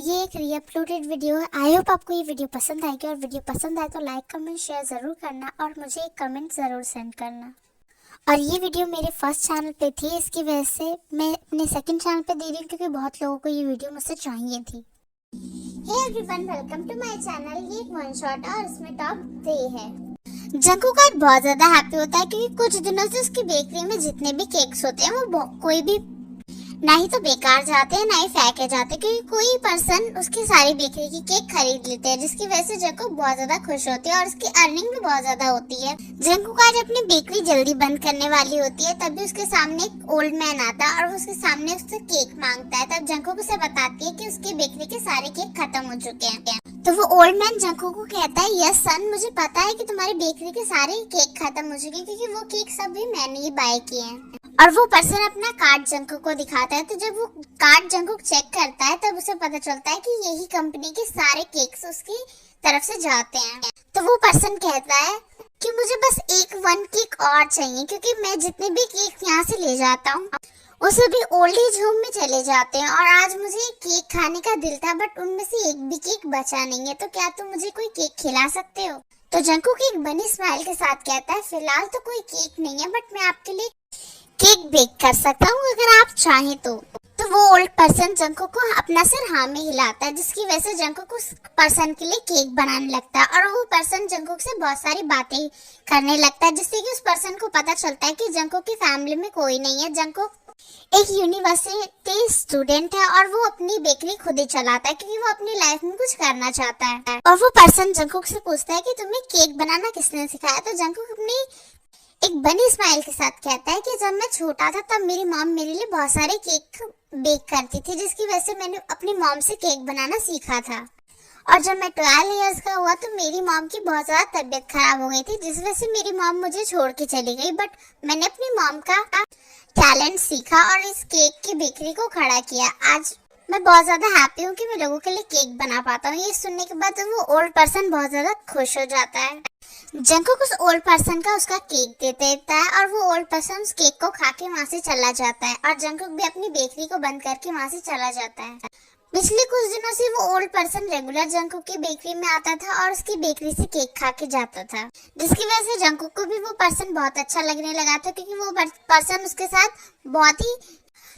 ये एक री-अपलोडेड वीडियो है। आई होप आपको ये वीडियो पसंद आएगी, और वीडियो पसंद आए तो लाइक कमेंट शेयर ज़रूर करना और मुझे एक कमेंट ज़रूर सेंड करना। और ये वीडियो मेरे फर्स्ट चैनल पे थी, इसकी वजह से मैं अपने सेकंड चैनल पे दे रही हूँ क्योंकि बहुत लोगों को ये वीडियो मुझसे चाहिए थी। Hey everyone, welcome to my channel. ये एक वन शॉट और इसमें टॉप 3 है। जंकुक आज बहुत ज्यादा हैप्पी होता है क्योंकि कुछ दिनों से उसकी बेकरी में जितने भी केक्स होते हैं वो कोई भी ना ही तो बेकार जाते हैं ना ही फेंके जाते हैं, क्योंकि कोई पर्सन उसकी सारी बेकरी की केक खरीद लेते हैं, जिसकी वजह से जंकुक बहुत ज्यादा खुश होती है और उसकी अर्निंग भी बहुत ज्यादा होती है। जंकुक आज अपनी बेकरी जल्दी बंद करने वाली होती है, तभी उसके सामने एक ओल्ड मैन आता है और उसके सामने उससे केक मांगता है। तब जंकुक उसे बताती है कि उसकी बेकरी के सारे केक खत्म हो चुके हैं। तो वो ओल्ड मैन जंकुक को कहता है, यस सन, मुझे पता है कि तुम्हारी बेकरी के सारे केक खत्म हो चुके हैं क्योंकि वो केक सब भी मैंने ही बाय किए हैं। और वो पर्सन अपना कार्ड जंकुक को दिखाता है। तो जब वो कार्ड जंकुक चेक करता है तब उसे पता चलता है कि यही कंपनी के सारे केक्स उसकी तरफ से जाते हैं। तो वो पर्सन कहता है कि मुझे बस एक 1 केक और चाहिए, क्योंकि मैं जितने भी केक यहाँ से ले जाता हूँ वो सभी ओल्ड एज होम में चले जाते हैं, और आज मुझे केक खाने का दिल था बट उनमें से एक भी केक बचा नहीं है। तो क्या तुम मुझे कोई केक खिला सकते हो? तो जंकुक एक बनी स्माइल के साथ कहता है, फिलहाल तो कोई केक नहीं है बट मैं आपके लिए केक बेक कर सकता हूँ अगर आप चाहें तो। वो ओल्ड पर्सन जंकुक को अपना सिर हाँ में हिलाता है, जिसकी वजह से जंकुक उस पर्सन के लिए केक बनाने लगता है। और वो पर्सन जंकुक से बहुत सारी बातें करने लगता है, जिससे कि उस पर्सन को पता चलता है कि जंकुक की फैमिली में कोई नहीं है। जंकुक एक यूनिवर्सिटी स्टूडेंट है और वो अपनी बेकरी खुद ही चलाता है क्योंकि वो अपनी लाइफ में कुछ करना चाहता है। और वो पर्सन जंकुक से पूछता है कि तुम्हें केक बनाना किसने सिखाया? तो जंकुक अपनी एक बनी स्माइल के साथ कहता है कि जब मैं छोटा था तब मेरी मॉम मेरे लिए बहुत सारे केक बेक करती थी, जिसकी वजह से मैंने अपनी मॉम से केक बनाना सीखा था। और जब मैं 12 इयर्स का हुआ तो मेरी मॉम की बहुत ज्यादा तबीयत खराब हो गई थी, जिस वजह से मेरी मॉम मुझे छोड़ के चली गई। बट मैंने अपनी मॉम का टैलेंट सीखा और इस केक की बेकरी को खड़ा किया। आज मैं बहुत ज्यादा हैप्पी हूँ कि मैं लोगों के लिए केक बना पाता हूँ। ये सुनने के बाद वो ओल्ड पर्सन बहुत ज्यादा खुश हो जाता है। जंकुक उस ओल्ड पर्सन का उसका केक दे देता है और वो ओल्ड पर्सन उस केक को खा के वहाँ से चला जाता है, और जंकुक भी अपनी बेकरी को बंद करके वहाँ से चला जाता है। पिछले कुछ दिनों से वो ओल्ड पर्सन रेगुलर जंकुक की बेकरी में आता था और उसकी बेकरी से केक खा के जाता था, जिसकी वजह से जंकुक को भी वो पर्सन बहुत अच्छा लगने लगा था, क्योंकि वो पर्सन उसके साथ बहुत ही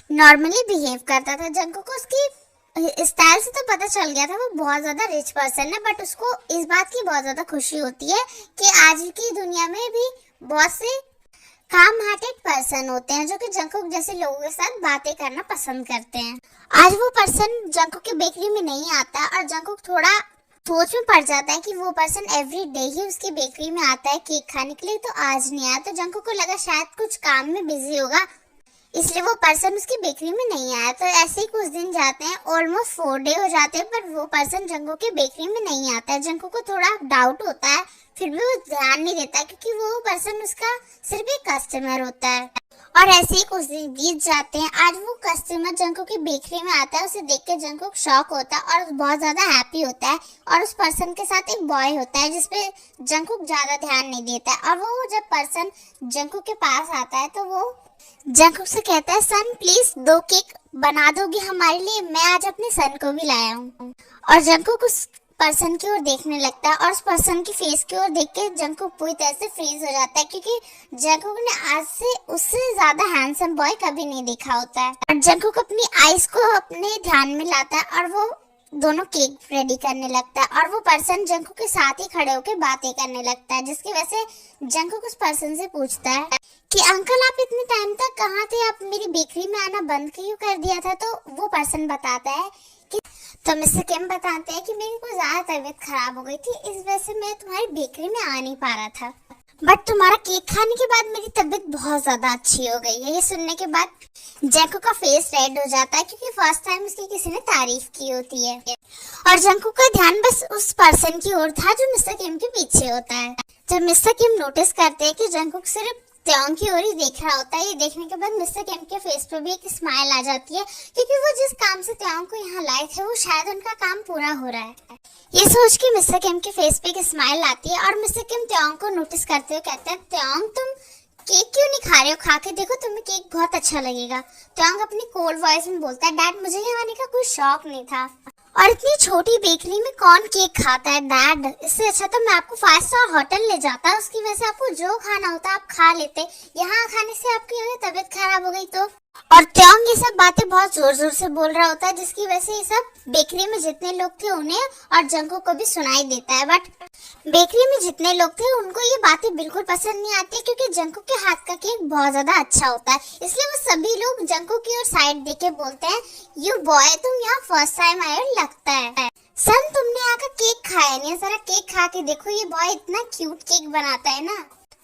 नॉर्मली बिहेव करता था। जंकुक को उसकी स्टाइल से तो पता चल गया था वो बहुत ज्यादा रिच पर्सन है, बट उसको इस बात की बहुत ज्यादा खुशी होती है कि आज की दुनिया में भी बहुत से काम हार्टेड पर्सन होते हैं जो कि जंकुक जैसे लोगों के साथ बातें करना पसंद करते हैं। आज वो पर्सन जंकुक की बेकरी में नहीं आता और जंकुक थोड़ा सोच में पड़ जाता है कि वो पर्सन एवरी डे ही उसकी बेकरी में आता है केक खाने के लिए, तो आज नहीं आया। तो जंकुक को लगा शायद कुछ काम में बिजी होगा, इसलिए वो पर्सन उसकी बेकरी में नहीं आया। तो ऐसे ही कुछ दिन जाते हैं, ऑलमोस्ट 4 डे हो जाते हैं, पर वो पर्सन जंकुक की बेकरी में नहीं आता है। जंकुक को थोड़ा डाउट होता है, फिर भी वो ध्यान नहीं देता क्योंकि वो पर्सन उसका सिर्फ एक कस्टमर होता है। और ऐसे ही कुछ दिन बीत जाते हैं। आज वो कस्टमर जंकुक की बेकरी में आता है, उसे देख के जंकुक शॉक होता है और बहुत ज्यादा हैप्पी होता है। और उस पर्सन के साथ एक बॉय होता है जिसपे जंकुक ज्यादा ध्यान नहीं देता है। और वो जब पर्सन जंकुक के पास आता है तो वो जंकुक से कहता है, सन प्लीज 2 केक बना दोगे हमारे लिए? मैं आज अपने सन को भी लाया हूँ। और जंकुक उस पर्सन की ओर देखने लगता है और उस पर्सन की फेस की ओर देख के जंकुक पूरी तरह से फ्रीज हो जाता है, क्योंकि जंकुक ने आज से उससे ज्यादा हैंडसम बॉय कभी नहीं देखा होता है। और जंकुक अपनी आईज को अपने ध्यान में लाता है और वो दोनों केक रेडी करने लगता है। और वो पर्सन जंकुक के साथ ही खड़े होकर बातें करने लगता है, जिसकी वजह से जंकुक उस पर्सन से पूछता है कि अंकल आप इतने टाइम तक कहाँ थे? आप मेरी बेकरी में आना बंद क्यों कर दिया था? तो वो पर्सन बताता है कि तो मिस्टर किम बताते हैं कि मेरी कोई ज्यादा तबीयत खराब हो गई थी, इस वजह से मैं तुम्हारी बेकरी में आ नहीं पा रहा था, बट तुम्हारा केक खाने के बाद मेरी तबीयत बहुत ज्यादा अच्छी हो गई है। ये सुनने के बाद जंकुक का फेस रेड हो जाता है क्योंकि फर्स्ट टाइम उसकी किसी ने तारीफ की होती है। और जंकुक का ध्यान बस उस पर्सन की ओर था जो मिस्टर किम के पीछे होता है। जब मिस्टर किम नोटिस करते हैं कि जंकुक सिर्फ त्योंग की ओर ही देख रहा होता है, ये देखने के बाद मिस्टर किम के फेस पर भी एक स्माइल आ जाती है, क्योंकि वो जिस काम से त्योंग को यहाँ लाए थे वो शायद उनका काम पूरा हो रहा है। ये सोच के मिस्टर किम के फेस पे एक स्माइल आती है और मिस्टर किम त्योंग को नोटिस करते हुए कहते हैं, त्योंग तुम केक क्यों नहीं खा रहे हो? खा के देखो, तुम्हें केक बहुत अच्छा लगेगा। त्योंग अपनी कोल्ड वॉइस में बोलता है, डैड मुझे यहाँ आने का कोई शौक नहीं था। और इतनी छोटी बेकरी में कौन केक खाता है डैड, इससे अच्छा तो मैं आपको 5 स्टार होटल ले जाता, उसकी वजह से आपको जो खाना होता आप खा लेते, यहाँ खाने से आपकी तबीयत खराब हो गई तो। और त्योंग ये सब बातें बहुत जोर जोर से बोल रहा होता है, जिसकी वजह से ये सब बेकरी में जितने लोग थे उन्हें और जंकुक को भी सुनाई देता है। बट बेकरी में जितने लोग थे उनको ये बातें बिल्कुल पसंद नहीं आती, क्योंकि जंकुक के हाथ का केक बहुत ज्यादा अच्छा होता है, इसलिए वो सभी लोग जंकुक की ओर साइड देके बोलते हैं, यू बॉय तुम यहाँ फर्स्ट टाइम आए हो लगता है, सन तुमने यहाँ का केक खाया नहीं, जरा केक खा के देखो, ये बॉय इतना क्यूट केक बनाता है ना,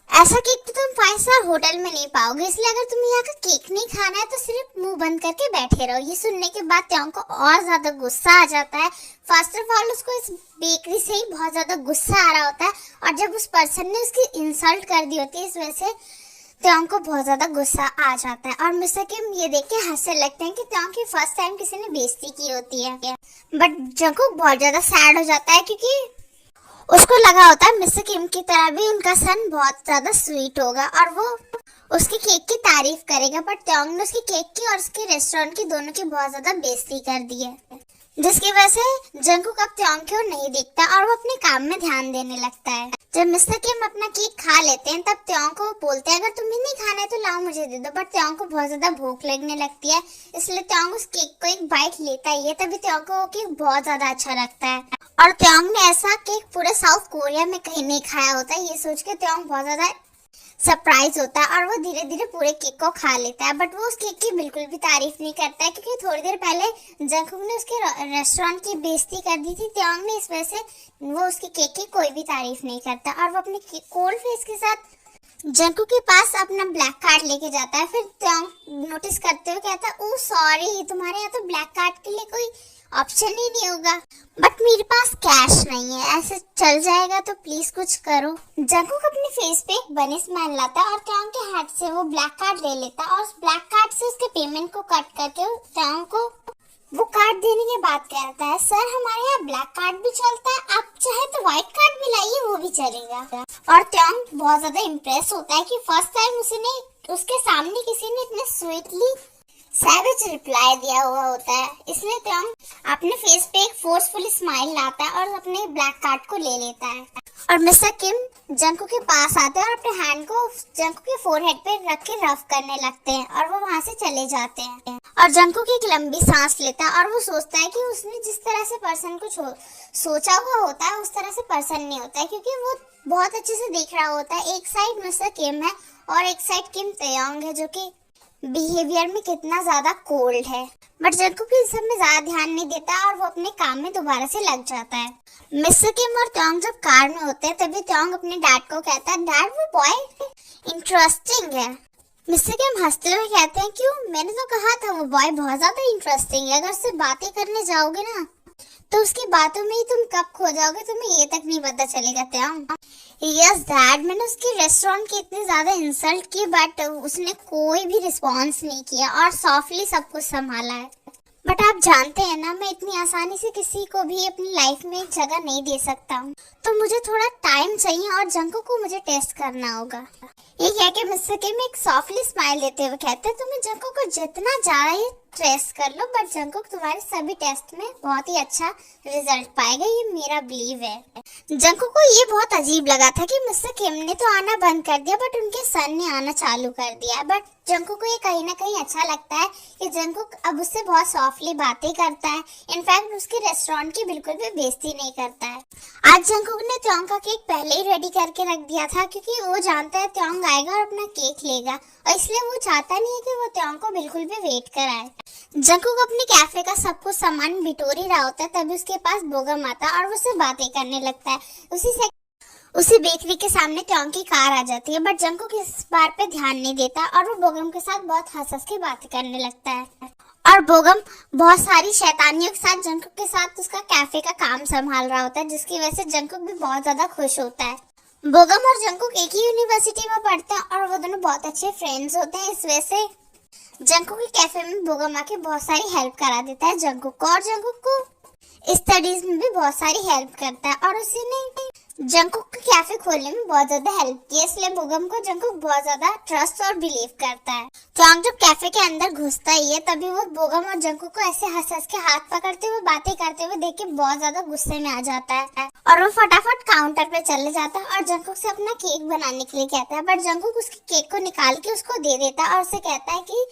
ऐसा केक तो तुम 5 स्टार होटल में नहीं पाओगे, इसलिए अगर तुम्हें यहाँ का केक नहीं खाना है तो सिर्फ मुंह बंद करके बैठे रहो। ये सुनने के बाद त्योंग को और ज्यादा गुस्सा आ जाता है। फर्स्ट ऑफ ऑल उसको इस बेकरी से ही बहुत ज्यादा गुस्सा आ रहा होता है, और जब उस पर्सन ने उसकी इंसल्ट कर दी होती है इस वजह से त्योंग को बहुत ज्यादा गुस्सा आ जाता है। और मिस्टर किम ये देख के हंसने लगते हैं कि त्योंग की फर्स्ट टाइम किसी ने बेइज्जती की होती है। बट जंकुक बहुत ज्यादा सैड हो जाता है, क्योंकि उसको लगा होता है मिस्टर किम की तरह भी उनका सन बहुत ज्यादा स्वीट होगा और वो उसके केक की तारीफ करेगा, बट त्योंग ने उसके केक की और उसके रेस्टोरेंट की दोनों की बहुत ज्यादा बेइज्जती कर दी है, जिसकी वजह से जंकुक अब त्योंग की ओर नहीं देखता और वो अपने काम में ध्यान देने लगता है। जब मिस्टर किम अपना केक खा लेते हैं तब त्योंग को बोलते हैं, अगर तुम्हें नहीं खाना है तो लाओ मुझे दे दो, बट त्योंग को बहुत ज्यादा भूख लगने लगती है, इसलिए त्योंग उस केक को एक बाइट लेता ही है। तभी त्योंग को वो केक बहुत ज्यादा अच्छा लगता है, और त्योंग ने ऐसा केक पूरे साउथ कोरिया में कहीं नहीं खाया होता है। ये सोच के त्योंग बहुत ज्यादा सरप्राइज होता है और वो धीरे धीरे पूरे केक को खा लेता है, बट वो उस केक की बिल्कुल भी तारीफ नहीं करता है, क्योंकि थोड़ी देर पहले जंकुक ने उसके रेस्टोरेंट की बेइज्जती कर दी थी त्योंग ने, इस वजह से वो उसके केक की कोई भी तारीफ नहीं करता। और वो अपने कोल्ड फेस के साथ जंकुक के पास अपना ब्लैक कार्ड लेके जाता है। फिर त्योंग नोटिस करते हुए कहता है, ओ सॉरी तुम्हारे यहाँ तो ब्लैक कार्ड के लिए कोई ऑप्शन ही नहीं होगा, बट मेरे पास कैश नहीं है, ऐसे चल जाएगा तो प्लीज कुछ करो। जंकुक अपने फेस पे एक बनी स्माइल लाता है और त्योंग के हाथ से वो ब्लैक कार्ड ले लेता है और उस ब्लैक कार्ड से उसके पेमेंट को कट करके त्योंग को वो कार्ड देने के बाद कहता है, सर हमारे यहाँ ब्लैक कार्ड भी चलता है, आप चाहे तो व्हाइट कार्ड भी लाइए वो भी चलेगा। और त्योंग बहुत ज्यादा इम्प्रेस होता है कि फर्स्ट टाइम उसके सामने किसी ने इतने स्वीटली सैवेज रिप्लाई दिया हुआ होता है, इसलिए त्योंग अपने फेस पे एक फोर्सफुल स्माइल लाता है और अपने ब्लैक कार्ड को ले लेता है। और मिस्टर किम जंकुक के पास आते हैं और अपने हैंड को जंकुक के फोरहेड पे रख के रफ करने लगते हैं और वो वहां से चले जाते हैं। और जंकुक एक लंबी सांस लेता है और वो सोचता है कि उसने जिस तरह से पर्सन को सोचा हुआ होता है उस तरह से पर्सन नहीं होता है, क्योंकि वो बहुत अच्छे से देख रहा होता है एक साइड मिस्टर किम है और एक साइड किम त्योंग है, जो कि बिहेवियर में कितना ज्यादा कोल्ड है। बट जंकुक इस सब में ज्यादा ध्यान नहीं देता और वो अपने काम में दोबारा से लग जाता है। मिस्टर किम और त्योंग जब कार में होते हैं तभी त्योंग अपने डैड को कहता है, डैड वो बॉय इंटरेस्टिंग है। मिस्टर किम हंसते हुए कहते हैं, क्यों, मैंने तो कहा था वो बॉय बहुत ज्यादा इंटरेस्टिंग है, अगर उससे बातें करने जाओगे ना तो उसकी बातों में ही तुम कब खो जाओगे, तुम्हें ये तक नहीं पता चलेगा त्योंग। यस डैड, मैंने उसके रेस्टोरेंट की इतनी ज्यादा इंसल्ट की बट उसने कोई भी रिस्पॉन्स नहीं किया और सॉफ्टली सब कुछ संभाला है। बट आप जानते हैं ना, मैं इतनी आसानी से किसी को भी अपनी लाइफ में एक जगह नहीं दे सकता हूँ, तो मुझे थोड़ा टाइम चाहिए और जंकुक को मुझे टेस्ट करना होगा। ये कह के मिस्टर किम एक सॉफ्टली स्माइल देते हुए कहते हैं, तुम्हें जंकुक को जितना ज्यादा ही टेस्ट कर लो, बट जंकुक तुम्हारे सभी टेस्ट में बहुत ही अच्छा रिजल्ट पाएगा, ये मेरा बिलीव है। जंकुक को ये बहुत अजीब लगा था कि मिस्टर किम ने तो आना बंद कर दिया बट उनके सन ने आना चालू कर दिया, बट जंकुक को ये कहीं ना कहीं अच्छा लगता है कि जंकुक अब उससे बहुत सॉफ्टली बातें करता है, इनफैक्ट उसके रेस्टोरेंट की बिल्कुल भी बेइज्जती नहीं करता है। आज जंकुक ने त्योंग का केक पहले ही रेडी करके रख दिया था, क्योंकि वो जानता है त्योंग आएगा और अपना केक लेगा, और इसलिए वो चाहता नहीं है कि वो त्योंग को बिल्कुल भी वेट कराए। जंकुक अपने कैफे का सब कुछ सामान बिटोर ही रहा होता है, तभी उसके पास बोगम आता है और वो उससे बातें करने लगता है। उसी बेकरी के सामने त्योंग की कार आ जाती है, बट जंकुक इस बार पे ध्यान नहीं देता और वो बोगम के साथ बहुत हंस के बातें करने लगता है। और बोगम बहुत सारी शैतानियों के साथ जंकुक के साथ उसका कैफे का काम संभाल रहा होता है, जिसकी वजह से जंकुक भी बहुत ज्यादा खुश होता है। बोगम और जंकुक एक ही यूनिवर्सिटी में पढ़ते हैं और वो दोनों बहुत अच्छे फ्रेंड्स होते हैं, इस वजह से जंकुक के कैफे में बोगम आके बहुत सारी हेल्प करा देता है जंकुक को, और जंकुक को स्टडीज में भी बहुत सारी हेल्प करता है और उसने जंगकुक के कैफे खोलने में बहुत ज्यादा हेल्प की, इसलिए बोगम को जंगकुक बहुत ज्यादा ट्रस्ट और बिलीव करता है। टोंग जब कैफे के अंदर घुसता ही है तभी वो बोगम और जंगकुक को ऐसे हंस हंस के हाथ पकड़ते हुए बातें करते हुए देख के बहुत ज्यादा गुस्से में आ जाता है और वो फटाफट काउंटर पे चले जाता है और जंगकुक से अपना केक बनाने के लिए कहता है, बट जंगकुक उसके केक को निकाल के उसको दे देता है और उसे कहता है कि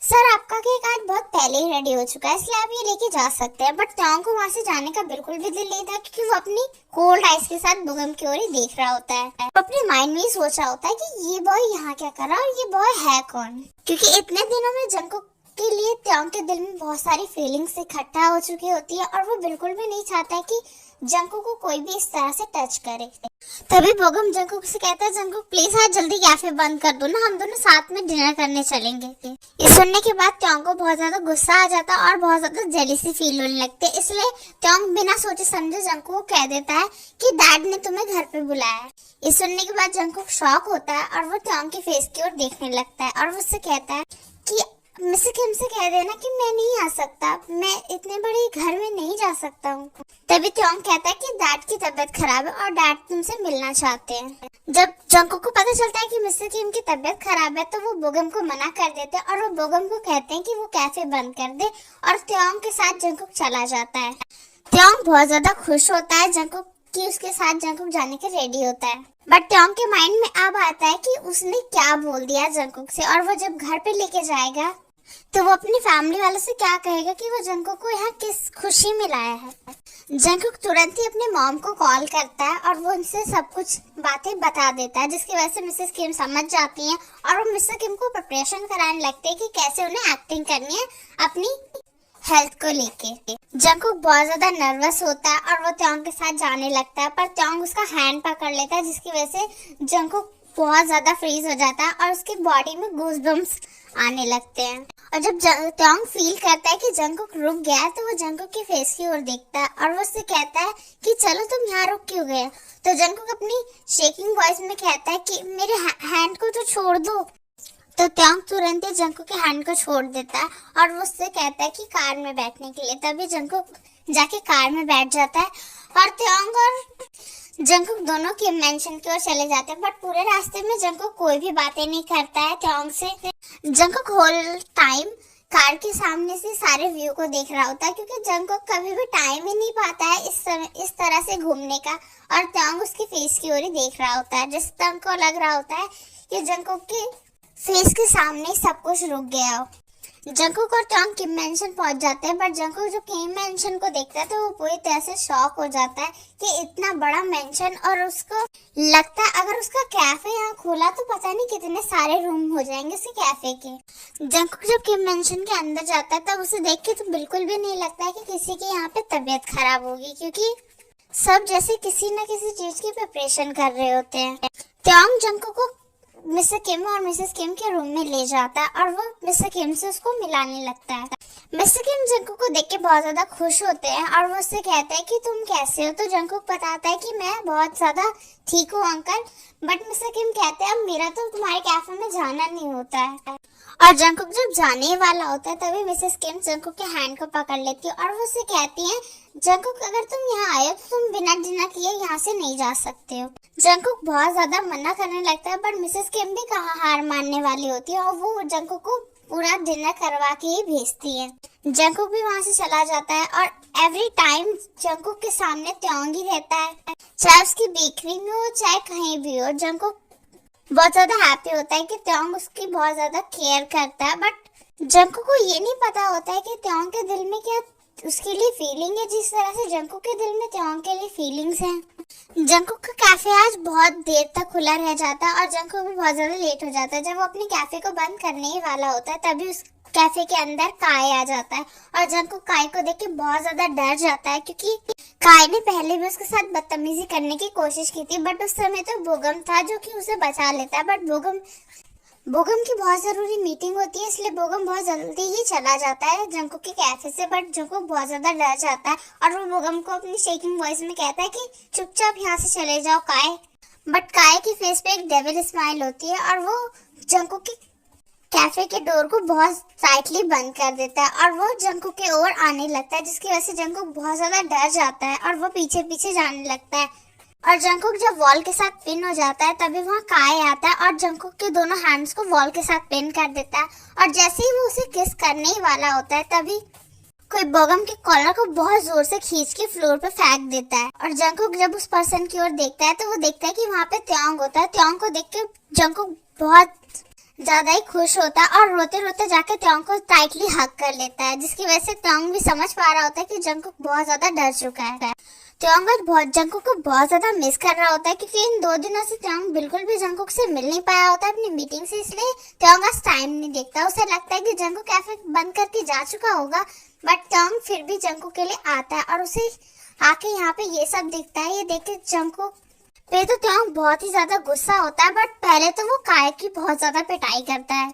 सर आपका केक आज बहुत पहले ही रेडी हो चुका है, इसलिए आप ये लेके जा सकते हैं। बट टोंग को वहां से जाने का बिल्कुल भी दिल नहीं था क्योंकि वो अपनी कोल्ड आइस के साथ बोगम की ओर ही देख रहा होता है। वो अपने माइंड में ही सोच रहा होता है कि ये बॉय यहाँ क्या कर रहा है और ये बॉय है कौन, क्योंकि इतने दिनों में जंगकुक के लिए टोंग के दिल में बहुत सारी फीलिंग्स इकट्ठा हो चुकी होती है और वो बिल्कुल भी नहीं चाहता है कि जंगकुक को कोई भी इस तरह से टच करे। तभी बोगम जंगकुक से कहता है, जंगकुक प्लीज आज जल्दी कैफे बंद कर दो ना, हम दोनों साथ में डिनर करने चलेंगे। ये सुनने के बाद टोंग को बहुत ज्यादा गुस्सा आ जाता है और बहुत ज्यादा जेलिसी फील होने लगती है, इसलिए टोंग बिना सोचे समझे जंगकुक को कह देता है कि डैड ने तुम्हें घर पे बुलाया है। ये सुनने के बाद जंगकुक शॉक होता है और वो टोंग के फेस की ओर देखने लगता है और वो उससे कहता है कि मिस्टर किम से कह देना कि मैं नहीं आ सकता, मैं इतने बड़े घर में नहीं जा सकता हूँ। तभी टोंग कहता है कि डैड की तबीयत खराब है और डैड तुमसे मिलना चाहते हैं। जब जंगकुक को पता चलता है कि मिस्टर किम की तबीयत खराब है तो वो बोगम को मना कर देते हैं और वो बोगम को कहते हैं कि वो कैफे बंद कर दे और टोंग के साथ जंगकुक चला जाता है। टोंग बहुत ज्यादा खुश होता है जंगकुक कि उसके साथ जंगकुक जाने के रेडी होता है, बट टोंग के माइंड में अब आता है कि उसने क्या बोल दिया जंगकुक से और वो जब घर पे लेके जाएगा तो वो अपनी फैमिली वालों से क्या कहेगा कि वो जंगकुक को यहाँ किस खुशी में लाया है। जंगकुक तुरंत ही अपने मॉम को कॉल करता है और वो उनसे सब कुछ बातें बता देता है, जिसकी वजह से मिसेस किम समझ जाती हैं और वो मिस्टर किम को प्रिपरेशन कराने लगते हैं कि कैसे उन्हें एक्टिंग करनी है अपनी हेल्थ को लेके। जंगकुक बहुत ज्यादा नर्वस होता है और वो टोंग के साथ जाने लगता है, पर टोंग उसका हैंड पकड़ लेता है, जिसकी वजह से जंगकुक बहुत ज्यादा फ्रीज हो जाता है और उसकी बॉडी में गूज़बम्प्स आने लगते हैं। और जब टोंग फील करता है कि जंगकुक रुक गया है तो वो जंगकुक के फेस की ओर देखता है और वो उससे कहता है कि चलो तुम यहाँ रुक क्यों गए। तो जंगकुक अपनी शेकिंग वॉइस में कहता है कि मेरे हैंड को तो छोड़ दो। तो टोंग तुरंत ही जंगकुक के हैंड को छोड़ देता है और वो उससे कहता है कि कार में बैठने के लिए। तभी जंगकुक जाके कार में बैठ जाता है और टोंग और जंगकुक दोनों किम मैंशन की ओर चले जाते हैं, बट पूरे रास्ते में जंगकुक कोई भी बातें नहीं करता है टोंग से। जंगकुक होल टाइम कार के सामने से सारे व्यू को देख रहा होता है क्योंकि जंगकुक कभी भी टाइम ही नहीं पाता है इस तरह से घूमने का और टोंग उसके फेस की ओर ही देख रहा होता है, जिस टोंग को लग रहा होता है कि जंगकुक के फेस के सामने सब कुछ रुक गया हो। जंगकुक और टोंग किम मैंशन पहुंच जाते हैं, बट जंगकुक जब किम मैंशन को देखता है तो वो पूरी तरह से शॉक हो जाता है कि इतना बड़ा मैंशन, और उसको लगता है अगर उसका कैफे यहाँ खोला तो पता नहीं कितने सारे रूम हो जाएंगे उसके कैफे के। जंगकुक जब किम मैंशन के अंदर जाता है तब उसे देख के तो बिल्कुल भी नहीं लगता है कि किसी की यहाँ पे तबीयत खराब होगी, क्योंकि सब जैसे किसी न किसी चीज की प्रिपरेशन कर रहे होते हैं। टोंग जंगकुक को मिस्टर किम और मिसेस किम के रूम में ले जाता है और वो मिस्टर किम से उसको मिलाने लगता है। मिस्टर किम जंगकुक को देख के बहुत ज्यादा खुश होते हैं और वो उससे कहते हैं कि तुम कैसे हो। तो जंगकुक बताता है कि मैं बहुत ज्यादा ठीक हूँ अंकल, बट मिस्टर किम कहते हैं अब मेरा तो तुम्हारे कैफे में जाना नहीं होता है। और जंगकुक जब जाने वाला होता है तभी मिसेस किम जंगकुक के हैंड को पकड़ लेती है और वो उससे कहती है, जंगकुक अगर तुम यहाँ आए हो तो तुम बिना डिनर किए यहाँ से नहीं जा सकते हो। जंगकुक बहुत ज्यादा मना करने लगता है, बट मिसेस किम भी कहाँ हार मानने वाली होती है और वो जंगकुक को पूरा डिनर करवा के ही भेजती है। जंगकुक भी वहाँ से चला जाता है और एवरी टाइम जंगकुक के सामने टोंग ही रहता है, चाहे उसकी बेकरी में हो चाहे कहीं भी हो। जंगकुक बहुत ज्यादा हैप्पी होता है कि टोंग उसकी बहुत ज्यादा केयर करता है, बट जंगकुक को ये नहीं पता होता है कि टोंग के दिल में क्या उसके लिए फीलिंग है, जिस तरह से जंगकुक के दिल में टोंग के लिए फीलिंग्स हैं। जंगकुक का कैफे आज बहुत देर तक खुला रह जाता है और जंगकुक भी बहुत ज्यादा लेट हो जाता है। जब वो अपने कैफे को बंद करने ही वाला होता है तभी उस कैफे के अंदर काय आ जाता है और जंगकुक काय को देख के बहुत ज्यादा डर जाता है, क्योंकि काय ने पहले भी उसके साथ बदतमीजी करने की कोशिश की थी, बट उस समय तो बोगम था जो कि उसे बचा लेता है। बट बोगम की बहुत जरूरी मीटिंग होती है, इसलिए बोगम बहुत जल्दी ही चला जाता है जंगकुक के कैफे से। बट जंगकुक बहुत ज्यादा डर जाता है और वो बोगम को अपनी शेकिंग वॉइस में कहता है कि चुपचाप यहाँ से चले जाओ काय। बट काय के फेस पे एक डेविल स्माइल होती है और वो जंगकुक के कैफे के डोर को बहुत टाइटली बंद कर देता है और वो जंकुक के ओर आने लगता है, जिसकी वजह से जंकुक बहुत ज्यादा डर जाता है और वो पीछे पीछे जाने लगता है। और जंकुक जब वॉल के साथ पिन हो जाता है तभी वहाँ काय आता है और जंकुक के दोनों हैंड्स को वॉल के साथ पिन कर देता है। और जैसे ही वो उसे किस करने ही वाला होता है तभी कोई बॉगम के कॉलर को बहुत जोर से खींच के फ्लोर पे फेंक देता है। और जंकुक जब उस पर्सन की ओर देखता है तो वो देखता है कि वहाँ पे त्योंग होता है। त्योंग को देख के जंकुक बहुत ज्यादा ही खुश होता है और रोते रोते जाके त्योंग को टाइटली हग कर लेता है, जिसकी वजह से त्योंग भी समझ पा रहा होता है कि जंकुक बहुत ज्यादा डर चुका है। त्योंग आज जंकुक को बहुत ज्यादा मिस कर रहा होता है क्योंकि इन 2 दिनों से त्योंग बिल्कुल भी जंकुक से मिल नहीं पाया होता है अपनी मीटिंग से, इसलिए त्योंग आज टाइम नहीं देखता। उसे लगता है कि जंकुक कैफे बंद करके जा चुका होगा, बट त्योंग फिर भी जंकुक के लिए आता है और उसे आके यहाँ पे ये सब दिखता है। ये देख के जंकुक पे तो त्योंग बहुत ही ज्यादा गुस्सा होता है, बट पहले तो वो काय की बहुत ज्यादा पिटाई करता है।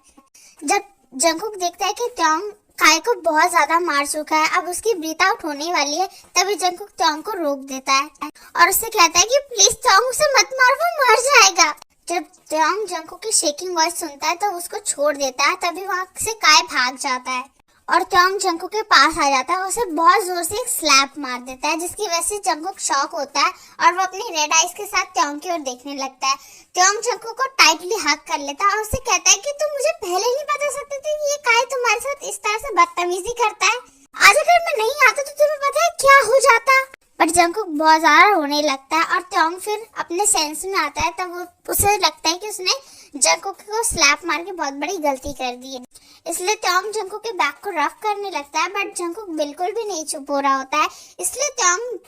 जब जंकुक देखता है कि त्योंग काय को बहुत ज्यादा मार चुका है, अब उसकी ब्रीथ आउट होने वाली है, तभी जंकुक त्योंग को रोक देता है और उससे कहता है कि प्लीज त्योंग उसे मत मार, वो मर जाएगा। जब त्योंग जंकुक की शेकिंग वॉइस सुनता है तो उसको छोड़ देता है, तभी वहाँ से काय भाग जाता है और त्योंग जंकुक के पास आ जाता है। उसे बहुत जोर से एक स्लैप मार देता है, जिसकी वजह से जंकुक शॉक होता है और वो अपनी रेड आइज के साथ त्योंग की ओर देखने लगता है। त्योंग जंकुक को टाइटली हग कर लेता है और उसे कहता है कि तुम मुझे पहले नहीं बता सकते थे कि ये काय तुम्हारे साथ इस तरह से बदतमीजी करता है। आज अगर मैं नहीं आता तो तुम्हें पता है क्या हो जाता। बट जंकुक बहुत ज्यादा रोने लगता है और त्योंग फिर अपने सेंस में आता है, तब उसे लगता है कि उसने जंकुक को स्लैप मार के बहुत बड़ी गलती कर दी है, इसलिए त्योंग जंकुक के बैक को रफ करने लगता है। बट जंकुक बिल्कुल भी नहीं चुप हो रहा होता है, इसलिए त्योंग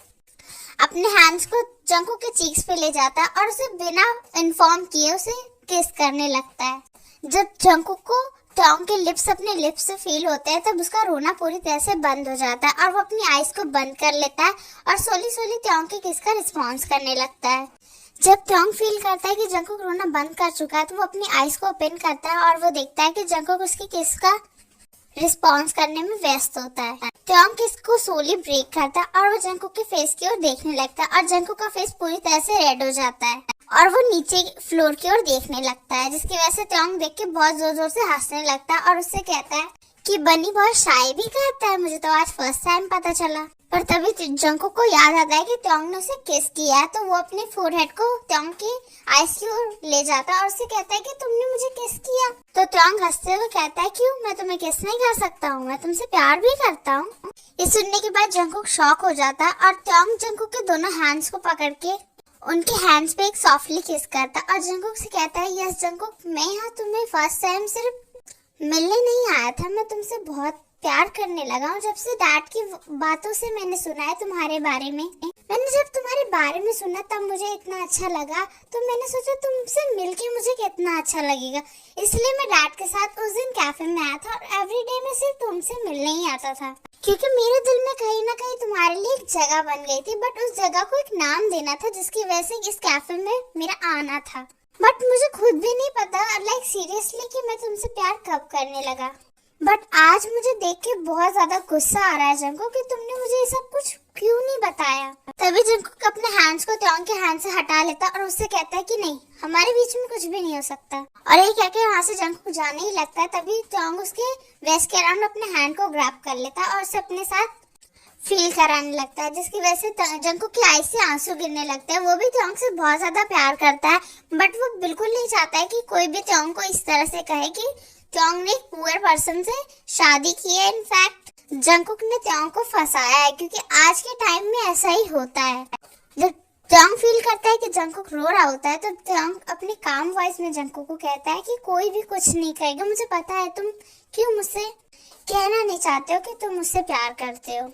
अपने हैंड्स को जंकुक के चीक्स पे ले जाता है और उसे बिना इन्फॉर्म किए उसे किस करने लगता है। जब जंकुक को त्योंग के लिप्स अपने लिप्स से फील होते हैं तब उसका रोना पूरी तरह से बंद हो जाता है और वो अपनी आईज को बंद कर लेता है और सोली सोली त्योंग के किस का रिस्पॉन्स करने लगता है। जब त्योंग फील करता है कि जंकुक रोना बंद कर चुका है तो वो अपनी आईज को ओपन करता है और वो देखता है कि जंकुक उसकी किस का रिस्पॉन्स करने में व्यस्त होता है। त्योंग किस को सोली ब्रेक करता है और वो जंकुक के फेस की ओर देखने लगता है और जंकुक का फेस पूरी तरह से रेड हो जाता है और वो नीचे फ्लोर की ओर देखने लगता है, जिसकी वजह से त्योंग देख के बहुत जोर जोर से हंसने लगता है और उससे कहता है कि बनी बहुत शाय भी करता है, मुझे तो आज फर्स्ट टाइम पता चला। पर तभी जंकुक को याद आता है कि त्योंग ने उसे किस किया है, तो वो अपने फोरहेड को त्योंग की आईज की ओर ले जाता है और उससे कहता है कि तुमने मुझे किस किया। तो त्योंग हंसते हुए कहता है क्यों, मैं तुम्हें किस नहीं कर सकता हूँ, मैं तुमसे प्यार भी करता हूँ। ये सुनने के बाद जंकुक शॉक हो जाता है और त्योंग जंकुक के दोनों हैंड्स को पकड़ के उनके हैंड्स पे एक सॉफ्टली किस करता है और जंकुक से कहता है यस जंकुक, मैं यहाँ तुम्हें फर्स्ट टाइम सिर्फ मिलने नहीं आया था, मैं तुमसे बहुत प्यार करने लगा हूँ जब से डैड की बातों से मैंने सुना है तुम्हारे बारे में। मैंने जब तुम्हारे बारे में सुना तब मुझे इतना अच्छा लगा, तो मैंने सोचा तुमसे मिलके मुझे कितना अच्छा लगेगा, इसलिए मैं डैड के साथ उस दिन कैफे में आया था और एवरीडे में सिर्फ तुमसे मिलने ही आता था, क्योंकि मेरे दिल में कहीं ना कहीं तुम्हारे लिए एक जगह बन गई थी। बट उस जगह को एक नाम देना था जिसकी वजह से इस कैफे में मेरा आना था, बट मुझे खुद भी नहीं पता लाइक सीरियसली कि मैं तुमसे प्यार कब करने लगा। बट आज मुझे देख के बहुत ज्यादा गुस्सा आ रहा है जंकुक कि तुमने मुझे ये सब कुछ क्यों नहीं बताया। तभी जंकुक अपने हैंड्स को त्योंग के हैंड से हटा लेता और उससे कहता है कि नहीं, हमारे बीच में कुछ भी नहीं हो सकता। और ये कह के वहाँ से जंकुक जाने ही लगता है, तभी त्योंग उसके वेस्ट के अराउंड अपने हैंड को ग्रैब कर लेता है और उसे अपने साथ फील कराने लगता है, जिसकी वजह से जंकुक की आई से आंसू गिरने लगते हैं। वो भी त्योंग से बहुत ज्यादा प्यार करता है, बट वो बिल्कुल नहीं चाहता है कि कोई भी त्योंग को इस तरह से कहे कि त्योंग ने एक पुअर पर्सन से शादी की है। इनफैक्ट जंकुक ने त्योंग को फंसाया है, क्योंकि आज के टाइम में ऐसा ही होता है। जब त्योंग फील करता है कि जंकुक रो रहा होता है तो त्योंग अपनी काम वॉइस में जंकुक को कहता है कि कोई भी कुछ नहीं कहेगा, मुझे पता है तुम क्यों मुझसे कहना नहीं चाहते हो कि तुम मुझसे प्यार करते हो,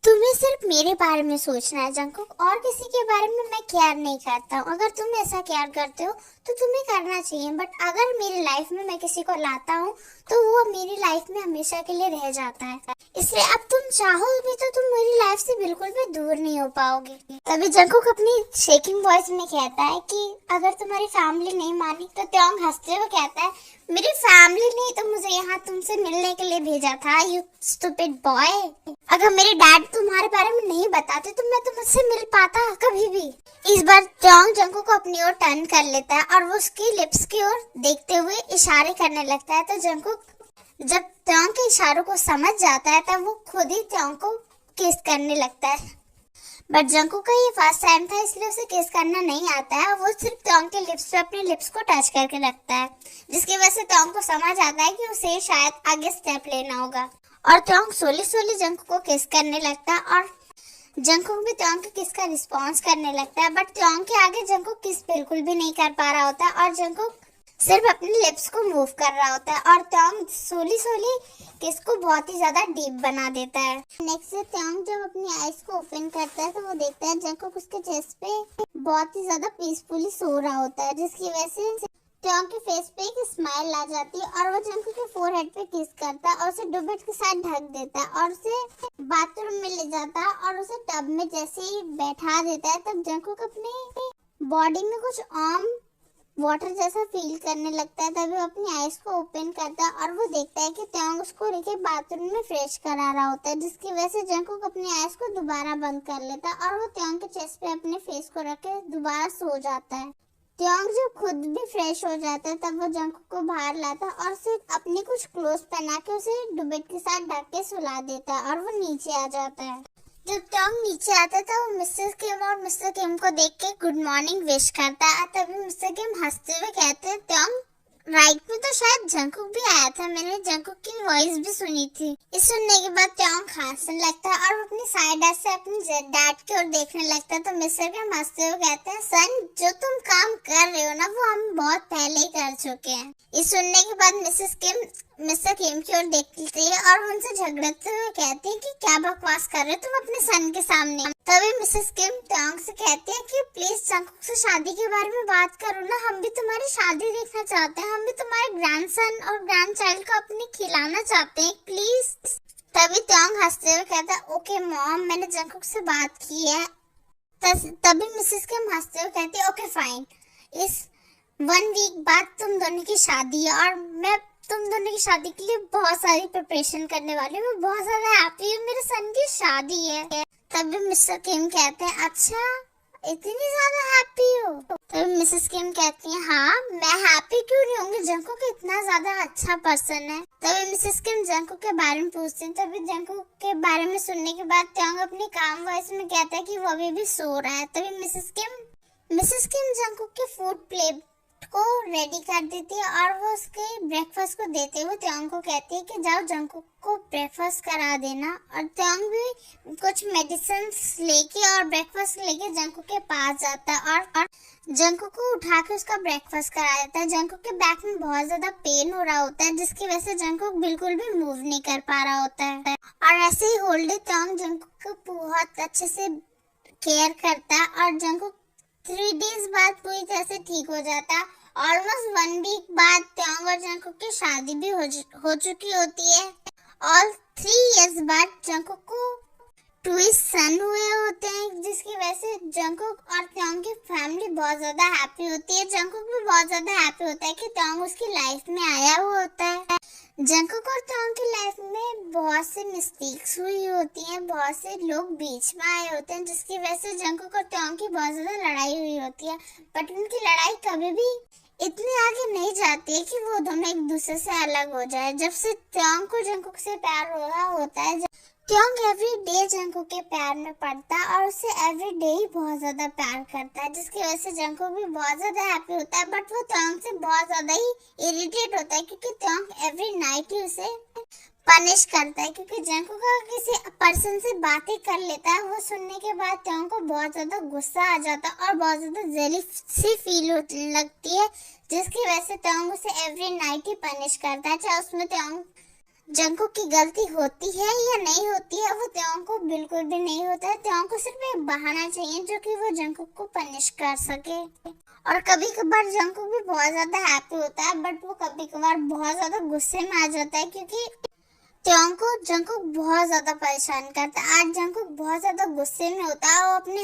तुम्हें सिर्फ मेरे बारे में सोचना है जंकुक, और किसी के बारे में मैं केयर नहीं करता हूँ। अगर तुम ऐसा केयर करते हो तो तुम्हें करना चाहिए, बट अगर मेरी लाइफ में मैं किसी को लाता हूँ तो वो मेरी लाइफ में हमेशा के लिए रह जाता है, इसलिए अब तुम चाहो भी तो तुम मेरी लाइफ से बिल्कुल भी दूर नहीं हो पाओगे। तभी जंकुक अपनी शेकिंग वॉइस में कहता है कि अगर तुम्हारी फैमिली नहीं मानी, तो त्योंग हंसते हुए कहता है मेरी फैमिली नहीं तो मुझे यहाँ तुमसे मिलने के लिए भेजा था, यू स्टूपिड बॉय। अगर मेरे डैड तुम्हारे बारे में नहीं बताते तो मैं तुम्हें से मिल पाता कभी भी। इस बार त्योंग जंगकुक को अपनी ओर टर्न कर लेता है और वो उसकी लिप्स की ओर देखते हुए इशारे करने लगता है। तो जंगकुक जब त्योंग के इशारों को समझ जाता है तब वो खुद ही त्योंग को किस करने लगता है। बट जंगकुक का ये फर्स्ट टाइम था, इसलिए उसे किस करना नहीं आता है। वो सिर्फ त्योंग के लिप्स पे अपने लिप्स को टच करके रखता है, जिसकी वजह से त्योंग को समझ आता है कि उसे शायद आगे स्टेप लेना होगा। और त्योंग सोली सोली जंगकुक को किस करने लगता है और जंगकुक भी त्योंग के किस का रिस्पॉन्स करने लगता है। बट त्योंग के आगे जंगकुक किस बिल्कुल भी नहीं कर पा रहा होता है और जंगकुक सिर्फ अपने लिप्स को मूव कर रहा होता है और त्योंग सोली सोली किस को बहुत ही ज्यादा डीप बना देता है। नेक्स्ट से त्योंग जब अपनी आईज को ओपन करता है तो वो देखता है जंगकुक उसके चेस्ट पे बहुत ही ज्यादा पीसफुली सो रहा होता है, जिसकी वजह से त्योंग के फेस पे एक स्माइल आ जाती है और वो जंगकुक के फोरहेड पे किस करता है और उसे डुबेट के साथ ढक देता है और उसे बाथरूम में ले जाता है और उसे टब में जैसे ही बैठा देता है तब जंगकुक अपने बॉडी में कुछ आर्म वाटर जैसा फील करने लगता है। तभी वो अपनी आईज को ओपन करता है और वो देखता है कि त्योंग उसको लेके बाथरूम में फ्रेश करा रहा होता है, जिसकी वजह से जंगकुक अपनी आईज को दोबारा बंद कर लेता है और वो त्योंग के चेस्ट पे अपने फेस को रख के दोबारा सो जाता है। त्योंग जब खुद भी फ्रेश हो जाता है तब वो जंगकुक को बाहर लाता है और उसे अपनी कुछ क्लोथ पहना के उसे डुबेट के साथ ढक के सुला देता है और वो नीचे आ जाता है। जब त्योंग नीचे आता है तो वो मिस्टर किम और मिस्टर किम को देख के गुड मॉर्निंग विश करता है। तभी मिस्टर किम हंसते हुए कहते हैं त्योंग राइट में तो शायद जंगकुक भी आया था, मैंने जंगकुक की वॉइस भी सुनी थी। इस सुनने के बाद त्योंग हंसने लगता है और अपनी साइड से अपनी डैड की ओर देखने लगता है। तो मिस्टर किम हंसते हुए कहते हैं सन जो तुम काम कर रहे हो ना वो हम बहुत पहले ही कर चुके हैं। इस सुनने के बाद मिसेस किम मिस्टर किम की ओर देखती है और उनसे झगड़ते हुए कहती है कि क्या बकवास कर रहे हो तुम अपने सन के सामने। तभी मिसेस किम त्योंग से कहती है कि प्लीज जंगकुक से शादी के बारे में बात करो ना, हम भी तुम्हारी शादी देखना चाहते हैं, हम भी तुम्हारे ग्रैंडसन और ग्रैंडचाइल्ड को अपने खिलाना चाहते हैं प्लीज। तभी त्योंग हंसते हुए कहता है ओके मॉम मैंने जंगकुक से बात की है। तभी मिसेस किम हंसते हुए कहती है ओके फाइन, इस 1 वीक बाद तुम दोनों की शादी है और मैं तुम दोनों की शादी के लिए बहुत सारी प्रिपरेशन करने वाली हूँ, मैं बहुत ज्यादा हैप्पी हूँ, मेरे सन की शादी है। तभी मिस्टर किम कहते हैं अच्छा इतनी ज्यादा हैप्पी हो। तभी मिसेस किम कहती है हाँ मैं हैप्पी क्यों नहीं होंगी, जंगकुक इतना ज्यादा अच्छा पर्सन है। तभी मिसेस किम जंगकुक के बारे में पूछते हैं। तभी जंगकुक के बारे में सुनने के बाद त्योंग अपनी काम वॉइस में कहता है कि वो अभी भी सो रहा है। तभी मिसेस किम जंगकुक के फूड प्लेट को रेडी कर देती है और वो उसके ब्रेकफास्ट को देते हुए त्योंग को कहती है कि जाओ जंगकुक को ब्रेकफास्ट करा देना। और त्योंग भी कुछ मेडिसिन लेके और ब्रेकफास्ट लेके जंगकुक के पास जाता है और जंगकुक को उठा के उसका ब्रेकफास्ट करा देता है। जंगकुक के बैक में बहुत ज्यादा पेन हो रहा होता है, जिसकी वजह से जंगकुक बिल्कुल भी मूव नहीं कर पा रहा होता है और ऐसे ही होल डे त्योंग जंगकुक को बहुत अच्छे से केयर करता है और जंगकुक 3 डेज बाद पूरी तरह से ठीक हो जाता है। ऑलमोस्ट 1 वीक बाद त्योंग और जंगकुक की शादी भी हो चुकी होती है और 3 इयर्स बाद जंगकुक को 2 सन हुए होते हैं, जिसकी वजह से जंगकुक और त्योंग की फैमिली बहुत ज्यादा हैप्पी होती है। जंगकुक भी बहुत ज्यादा हैप्पी होता है कि त्योंग उसकी लाइफ में आया हुआ होता है। जंगकुक और त्योंग की लाइफ में बहुत सी मिस्टेक्स हुई होती हैं, बहुत से लोग बीच में आए होते हैं, जिसकी वजह से जंगकुक और त्योंग की बहुत ज्यादा लड़ाई हुई होती है। बट उनकी लड़ाई कभी भी इतनी आगे नहीं जाती है कि वो दोनों एक दूसरे से अलग हो जाए। जब से त्योंग को जंगकुक से प्यार हो रहा होता है, त्योंग एवरी डे जंगकुक के प्यार में पड़ता है और उससे एवरी डे ही बहुत ज्यादा प्यार करता है, जिसकी वजह से जंगकुक भी बहुत ज्यादा हैप्पी होता है। बट वो त्योंग से बहुत ज्यादा ही इरिटेट होता है क्योंकि त्योंग एवरी नाइट ही उसे पनिश करता है, क्योंकि जंगकुक किसी पर्सन से बातें कर लेता है। वो सुनने के बाद त्योंग को बहुत ज्यादा गुस्सा आ जाता है और बहुत ज्यादा जेलसी फील होने लगती है, जिसकी वजह से त्योंग उसे एवरी नाइट ही पनिश करता है। चाहे उसमें त्योंग जंगकुक की गलती होती है या नहीं होती है, वो त्योंग को बिल्कुल भी नहीं होता है। त्योंग को सिर्फ एक बहाना चाहिए जो कि वो जंगकुक को पनिश कर सके। और कभी कभार जंगकुक भी बहुत ज्यादा हैप्पी होता है, बट वो कभी कभार बहुत ज्यादा गुस्से में आ जाता है क्योंकि त्योंग को जंगकुक बहुत ज्यादा परेशान करता है। आज जंगकुक बहुत ज्यादा गुस्से में होता है, वो अपने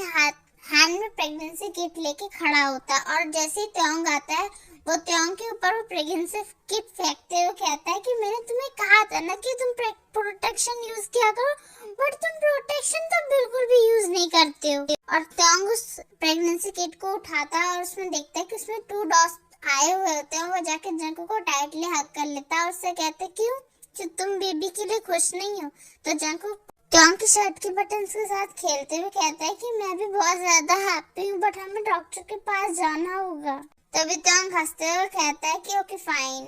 हैंड में प्रेगनेंसी किट लेके खड़ा होता है और जैसे ही त्योंग आता है वो त्योंग के ऊपर वो प्रेगनेंसी किट फेंकते हुए कहता है कि मैंने तुम्हें कहा था ना कि तुम प्रोटेक्शन यूज किया करो, बट तुम प्रोटेक्शन तो बिल्कुल भी यूज नहीं करते हो। और त्योंग उस प्रेगनेंसी किट को उठाता है और उसमें देखता है कि उसमें 2 डॉट्स आए हुए होते हैं। वो जाके जंकू को टाइटली हग कर लेता है और उससे कहते क्यों कि तुम बेबी के लिए खुश नहीं हो। तो जंकू त्योंग की शर्ट के बटन्स के साथ खेलते हुए कहता है कि मैं भी बहुत ज्यादा हैप्पी हूँ, बट हमें डॉक्टर के पास जाना होगा। तभी त्योंग हंसते हुए कहता है कि ओके फाइन।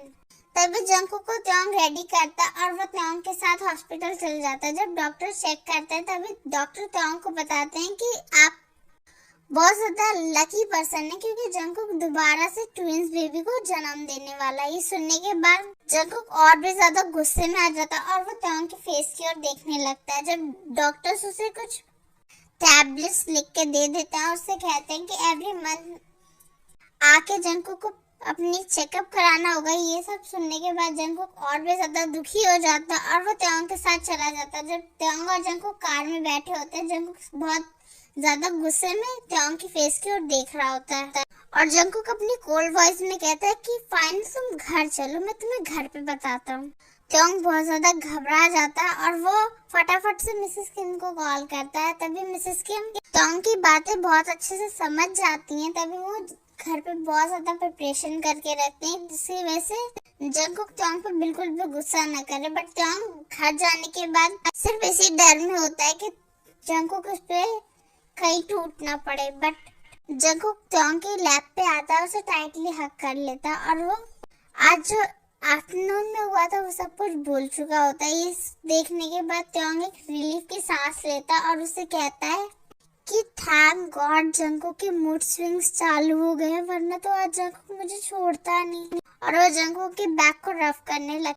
तभी जंकू को त्योंग रेडी करता है और वो त्योंग के साथ हॉस्पिटल चल जाता है। जब डॉक्टर चेक करते हैं तभी डॉक्टर त्योंग को बताते हैं कि आप बहुत ज्यादा लकी पर्सन है, क्योंकि जंकुक दोबारा से ट्विंस बेबी को जन्म देने वाला है। ये सुनने के बाद जंकुक और भी ज्यादा गुस्से में आ जाता है और वो त्योंग के फेस की ओर देखने लगता है। जब डॉक्टर्स उसे कुछ टैबलेट्स लिख के दे देते हैं और उससे कहते हैं कि एवरी मंथ आके जंकुक को अपनी चेकअप कराना होगा। ये सब सुनने के बाद जंकुक और भी ज्यादा दुखी हो जाता है और वो त्योंग के साथ चला जाता है। जब त्योंग और जंकुक कार में बैठे होते हैं, जंकुक बहुत ज्यादा गुस्से में त्योंग की फेस की ओर देख रहा होता है और जंकुक अपनी कोल्ड वॉइस में कहता है कि फाइन तुम घर चलो, मैं तुम्हें घर पे बताता हूँ। त्योंग बहुत ज्यादा घबरा जाता है और वो फटाफट से मिसेस किम को कॉल करता है। तभी मिसेस किम त्योंग की बातें बहुत अच्छे से समझ जाती हैं। तभी वो घर पे बहुत ज्यादा प्रिपरेशन करके रखते हैं, जिसकी वजह से जंकुक त्योंग पे बिल्कुल भी गुस्सा न करे। बट त्योंग घर जाने के बाद सिर्फ इसी डर में होता है कि जंकुक उस पे कहीं टूट ना पड़े। बट जंकुक त्योंग के लैब पे आता है, उसे टाइटली हग कर लेता है और वो आज जो आफ्टरनून में हुआ था वो सब कुछ भूल चुका होता है। ये देखने के बाद त्योंग एक रिलीफ की सांस लेता है और उसे कहता है कि थैंक गॉड जंकुक के मूड स्विंग्स चालू हो गए, वरना तो आज जंकुक मुझे छोड़ता नहीं। और वो जंकुक के बैक को रफ करने लगता